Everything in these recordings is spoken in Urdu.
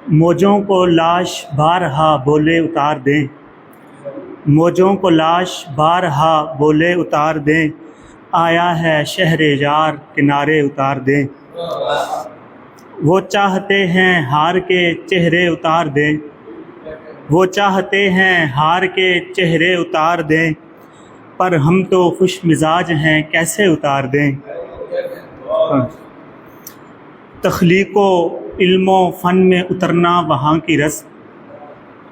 موجوں کو لاش بارہا بولے اتار دیں، موجوں کو لاش بارہا بولے اتار دیں، آیا ہے شہر یار کنارے اتار دیں۔ وہ چاہتے ہیں ہار کے چہرے اتار دیں، وہ چاہتے ہیں ہار کے چہرے اتار دیں، پر ہم تو خوش مزاج ہیں کیسے اتار دیں۔ تخلیق و علم و فن میں اترنا وہاں کی رسم،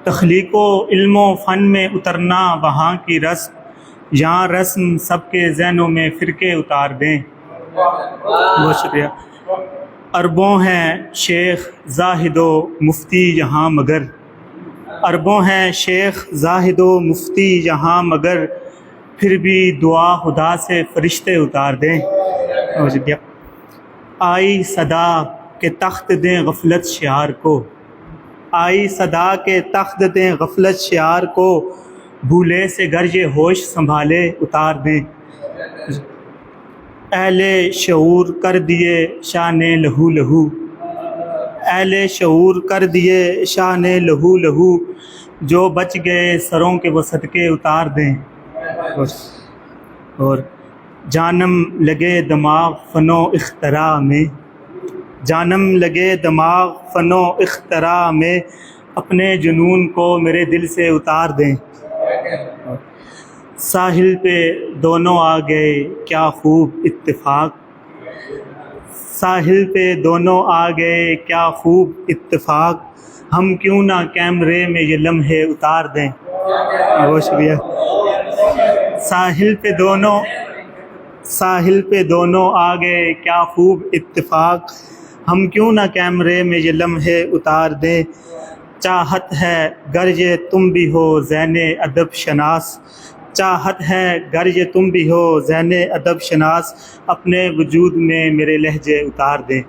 تخلیق و علم و فن میں اترنا وہاں کی رسم، یہاں رسم سب کے ذہنوں میں فرقے اتار دیں۔ بہت شکریہ۔ اربوں ہیں شیخ زاہد و مفتی یہاں مگر، اربوں ہیں شیخ زاہد و مفتی یہاں مگر، پھر بھی دعا خدا سے فرشتے اتار دیں۔ بہت شکریہ۔ آئی صدا کہ تخت دیں غفلت شعار کو، آئی صدا کہ تخت دیں غفلت شعار کو، بھولے سے گر یہ ہوش سنبھالے اتار دیں۔ اہل شعور کر دیے شان لہو لہو، اہل شعور کر دیے شان لہو لہو، جو بچ گئے سروں کے وہ صدقے اتار دیں۔ اور جانم لگے دماغ فن و اختراع میں، جانم لگے دماغ فن و اختراع میں، اپنے جنون کو میرے دل سے اتار دیں۔ ساحل پہ دونوں آ گئے کیا خوب اتفاق، ساحل پہ دونوں آ گئے کیا خوب اتفاق، ہم کیوں نہ کیمرے میں یہ لمحے اتار دیں۔ بہت شکریہ۔ ساحل پہ دونوں آ گئے کیا خوب اتفاق، ہم کیوں نہ کیمرے میں یہ لمحے اتار دیں۔ چاہت ہے گر یہ تم بھی ہو ذہن ادب شناس، چاہت ہے گر یہ تم بھی ہو ذہن ادب شناس، اپنے وجود میں میرے لہجے اتار دیں۔